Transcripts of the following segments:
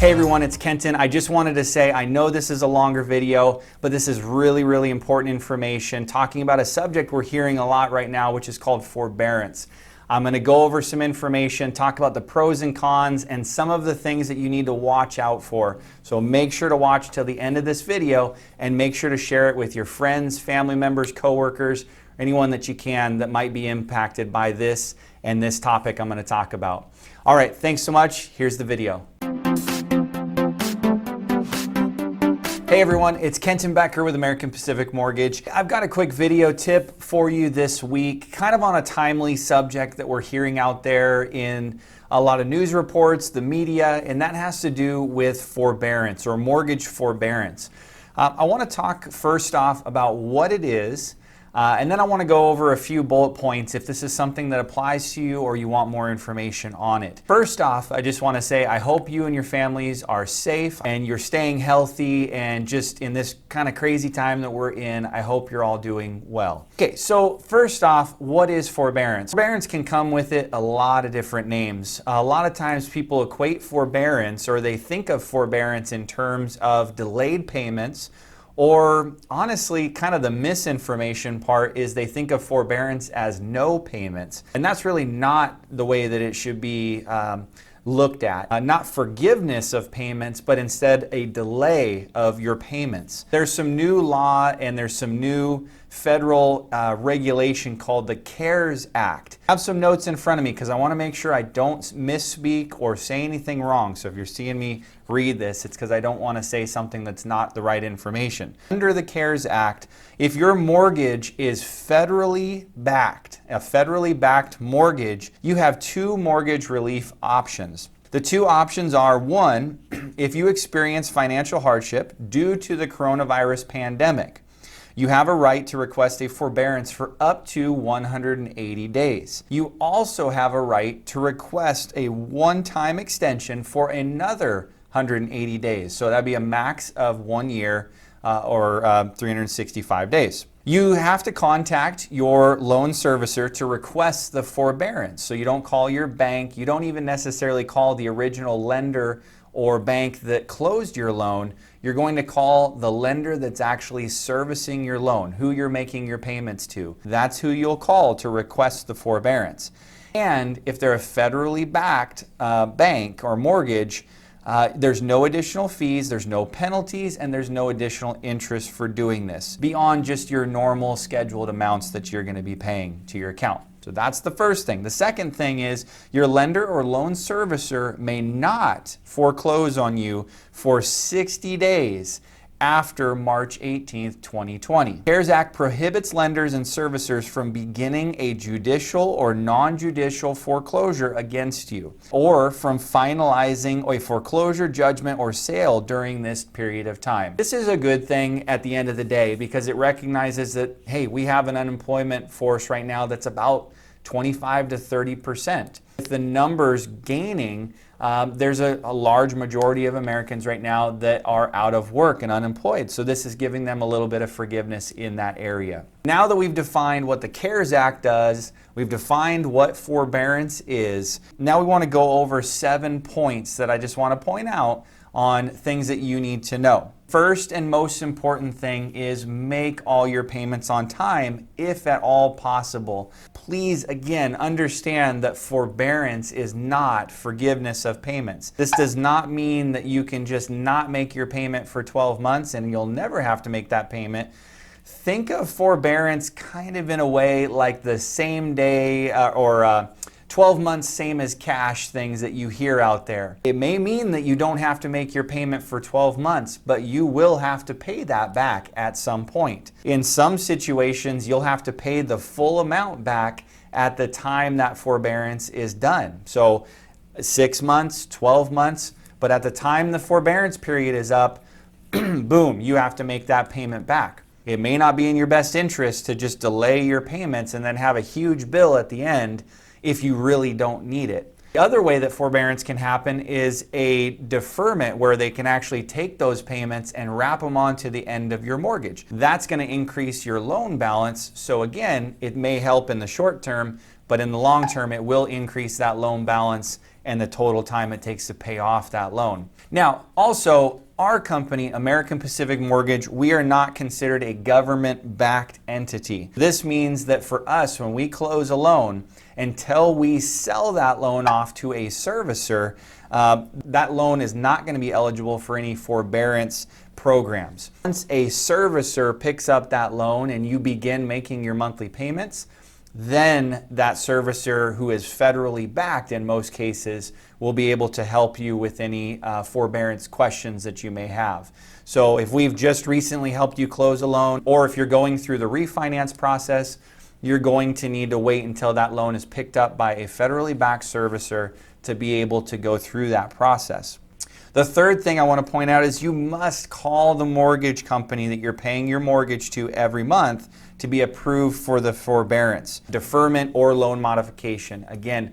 Hey everyone, it's Kenton. I just wanted to say, I know this is a longer video, but this is really important information talking about a subject we're hearing a lot right now, which is called forbearance. I'm going to go over some information, talk about the pros and cons, and some of the things that you need to watch out for. So make sure to watch till the end of this video and make sure to share it with your friends, family members, coworkers, anyone that you can that might be impacted by this and this topic I'm going to talk about. All right, thanks so much. Here's the video. Hey everyone, it's Kenton Becker with American Pacific Mortgage. I've got a quick video tip for you this week, kind of on a timely subject that we're hearing out there in a lot of news reports, the media, and that has to do with forbearance or mortgage forbearance. I want to talk first off about what it is, and then I want to go over a few bullet points if this is something that applies to you or you want more information on it. First off, I just want to say I hope you and your families are safe and you're staying healthy, and just in this kind of crazy time that we're in, I hope you're all doing well. Okay, so first off, what is forbearance? Forbearance can come with it a lot of different names. A lot of times people equate forbearance, or they think of forbearance in terms of delayed payments. Or honestly, kind of the misinformation part is they think of forbearance as no payments. And that's really not the way that it should be looked at. Not forgiveness of payments, but instead a delay of your payments. There's some new law and there's some new federal regulation called the CARES Act. I have some notes in front of me because I want to make sure I don't misspeak or say anything wrong. So if you're seeing me read this, it's because I don't want to say something that's not the right information. Under the CARES Act, if your mortgage is federally backed, a federally backed mortgage, you have two mortgage relief options. The two options are: one, if you experience financial hardship due to the coronavirus pandemic, you have a right to request a forbearance for up to 180 days. You also have a right to request a one-time extension for another 180 days. So that'd be a max of 1 year or 365 days. You have to contact your loan servicer to request the forbearance. So you don't call your bank. You don't even necessarily call the original lender or bank that closed your loan. You're going to call the lender that's actually servicing your loan, who you're making your payments to. That's who you'll call to request the forbearance. And if they're a federally backed bank or mortgage, there's no additional fees, there's no penalties, and there's no additional interest for doing this beyond just your normal scheduled amounts that you're going to be paying to your account. So that's the first thing. The second thing is your lender or loan servicer may not foreclose on you for 60 days after March 18th, 2020. CARES Act prohibits lenders and servicers from beginning a judicial or non-judicial foreclosure against you, or from finalizing a foreclosure judgment or sale during this period of time. This is a good thing at the end of the day because it recognizes that, hey, we have an unemployment force right now that's about 25 to 30%. With the numbers gaining, there's a large majority of Americans right now that are out of work and unemployed. So this is giving them a little bit of forgiveness in that area. Now that we've defined what the CARES Act does, we've defined what forbearance is, now we want to go over 7 points that I just want to point out on things that you need to know. First and most important thing is make all your payments on time, if at all possible. Please, again, understand that forbearance is not forgiveness of payments. This does not mean that you can just not make your payment for 12 months and you'll never have to make that payment. Think of forbearance kind of in a way like the same day or 12 months same as cash things that you hear out there. It may mean that you don't have to make your payment for 12 months, but you will have to pay that back at some point. In some situations, you'll have to pay the full amount back at the time that forbearance is done. So 6 months, 12 months, but at the time the forbearance period is up, boom, you have to make that payment back. It may not be in your best interest to just delay your payments and then have a huge bill at the end if you really don't need it. The other way that forbearance can happen is a deferment, where they can actually take those payments and wrap them onto the end of your mortgage. That's going to increase your loan balance. So again, it may help in the short term, but in the long term, it will increase that loan balance and the total time it takes to pay off that loan. Now, also, our company, American Pacific Mortgage, we are not considered a government-backed entity. This means that for us, when we close a loan, until we sell that loan off to a servicer, that loan is not going to be eligible for any forbearance programs. Once a servicer picks up that loan and you begin making your monthly payments, then that servicer, who is federally backed in most cases, will be able to help you with any forbearance questions that you may have. So if we've just recently helped you close a loan, or if you're going through the refinance process, you're going to need to wait until that loan is picked up by a federally backed servicer to be able to go through that process. The third thing I want to point out is you must call the mortgage company that you're paying your mortgage to every month to be approved for the forbearance, deferment, or loan modification. Again,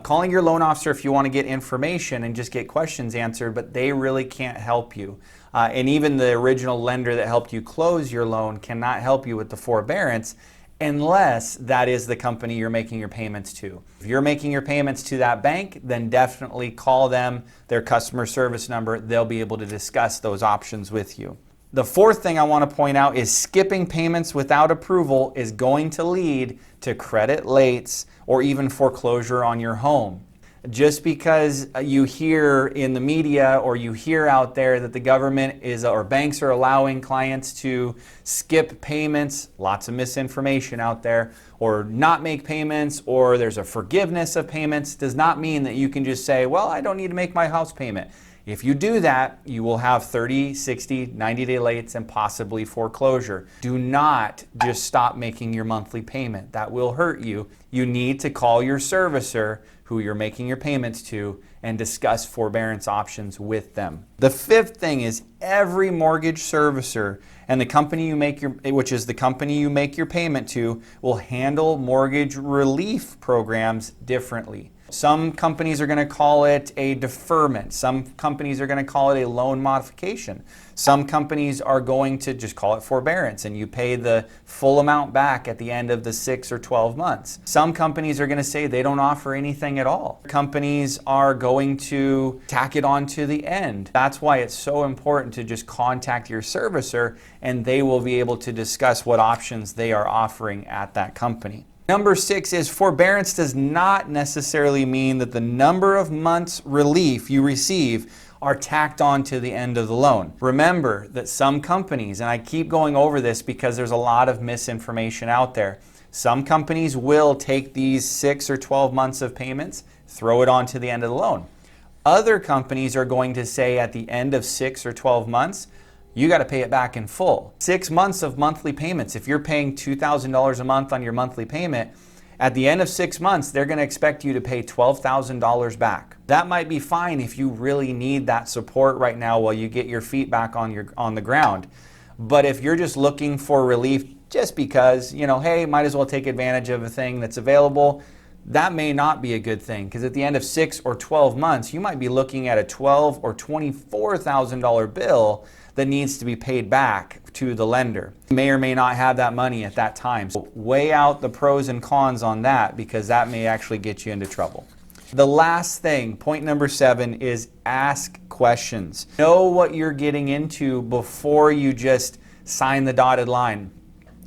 calling your loan officer if you want to get information and just get questions answered, but they really can't help you. And even the original lender that helped you close your loan cannot help you with the forbearance unless that is the company you're making your payments to. If you're making your payments to that bank, then definitely call them, their customer service number. They'll be able to discuss those options with you. The fourth thing I want to point out is skipping payments without approval is going to lead to credit lates or even foreclosure on your home. Just because you hear in the media or you hear out there that the government is or banks are allowing clients to skip payments, lots of misinformation out there, or not make payments, or there's a forgiveness of payments, does not mean that you can just say, well, I don't need to make my house payment. If you do that, you will have 30, 60, 90-day lates and possibly foreclosure. Do not just stop making your monthly payment. That will hurt you. You need to call your servicer, who you're making your payments to, and discuss forbearance options with them. The fifth thing is every mortgage servicer and the company you make which is the company you make your payment to, will handle mortgage relief programs differently. Some companies are going to call it a deferment. Some companies are going to call it a loan modification. Some companies are going to just call it forbearance and you pay the full amount back at the end of the 6 or 12 months. Some companies are going to say they don't offer anything at all. Companies are going to tack it on to the end. That's why it's so important to just contact your servicer and they will be able to discuss what options they are offering at that company. Number 6 is forbearance does not necessarily mean that the number of months relief you receive are tacked on to the end of the loan. Remember that some companies, and I keep going over this because there's a lot of misinformation out there, some companies will take these 6 or 12 months of payments, throw it on to the end of the loan. Other companies are going to say at the end of 6 or 12 months, you got to pay it back in full. 6 months of monthly payments. If you're paying $2,000 a month on your monthly payment, at the end of 6 months, they're going to expect you to pay $12,000 back. That might be fine if you really need that support right now while you get your feet back on the ground. But if you're just looking for relief just because, hey, might as well take advantage of a thing that's available, that may not be a good thing, because at the end of 6 or 12 months, you might be looking at a $12,000 or $24,000 bill that needs to be paid back to the lender. You may or may not have that money at that time. So weigh out the pros and cons on that, because that may actually get you into trouble. The last thing, point number 7, is ask questions. Know what you're getting into before you just sign the dotted line.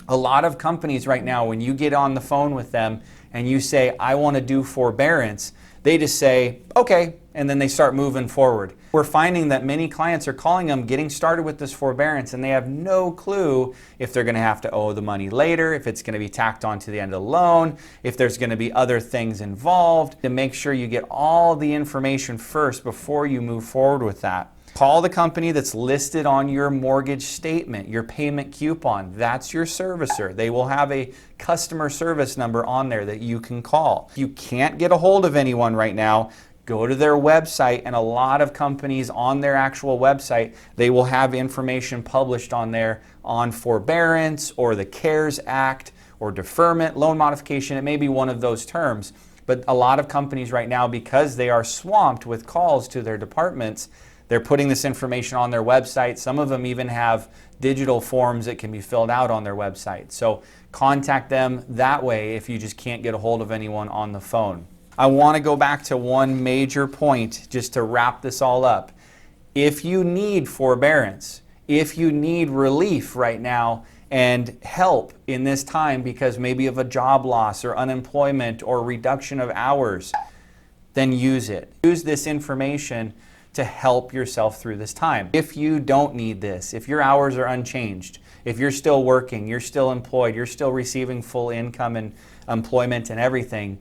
A lot of companies right now, when you get on the phone with them and you say, I want to do forbearance, they just say, okay, and then they start moving forward. We're finding that many clients are calling them, getting started with this forbearance, and they have no clue if they're going to have to owe the money later, if it's going to be tacked on to the end of the loan, if there's going to be other things involved. To make sure you get all the information first before you move forward with that. Call the company that's listed on your mortgage statement, your payment coupon. That's your servicer. They will have a customer service number on there that you can call. If you can't get a hold of anyone right now, go to their website, and a lot of companies on their actual website, they will have information published on there on forbearance or the CARES Act or deferment, loan modification. It may be one of those terms. But a lot of companies right now, because they are swamped with calls to their departments, They're putting this information on their website. Some of them even have digital forms that can be filled out on their website. So contact them that way if you just can't get a hold of anyone on the phone. I want to go back to one major point just to wrap this all up. If you need forbearance, if you need relief right now and help in this time because maybe of a job loss or unemployment or reduction of hours, then use it. Use this information to help yourself through this time. If you don't need this, if your hours are unchanged, if you're still working, you're still employed, you're still receiving full income and employment and everything,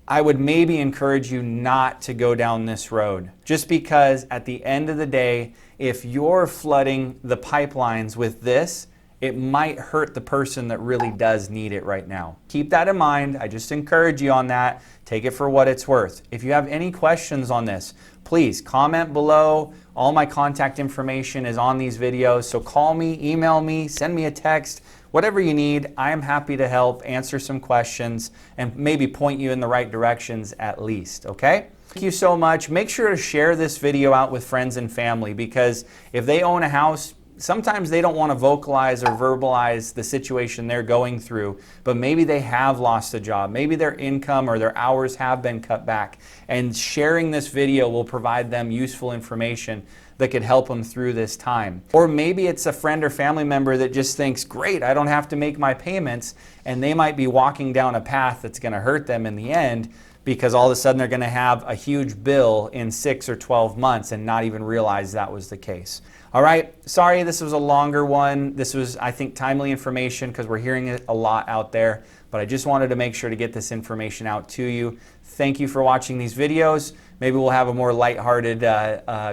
I would maybe encourage you not to go down this road. Just because at the end of the day, if you're flooding the pipelines with this, it might hurt the person that really does need it right now. Keep that in mind. I just encourage you on that. Take it for what it's worth. If you have any questions on this, please comment below. All my contact information is on these videos. So call me, email me, send me a text, whatever you need. I am happy to help answer some questions and maybe point you in the right directions at least, okay? Thank you so much. Make sure to share this video out with friends and family, because if they own a house, sometimes they don't want to vocalize or verbalize the situation they're going through, but maybe they have lost a job. Maybe their income or their hours have been cut back, and sharing this video will provide them useful information that could help them through this time. Or maybe it's a friend or family member that just thinks, great, I don't have to make my payments, and they might be walking down a path that's going to hurt them in the end, because all of a sudden they're going to have a huge bill in 6 or 12 months and not even realize that was the case. All right, sorry this was a longer one. This was, I think, timely information because we're hearing it a lot out there, but I just wanted to make sure to get this information out to you. Thank you for watching these videos. Maybe we'll have a more lighthearted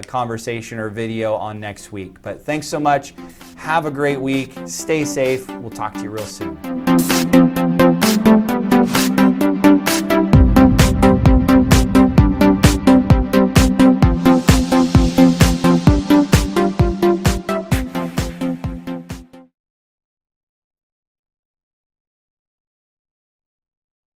conversation or video on next week. But thanks so much. Have a great week. Stay safe. We'll talk to you real soon.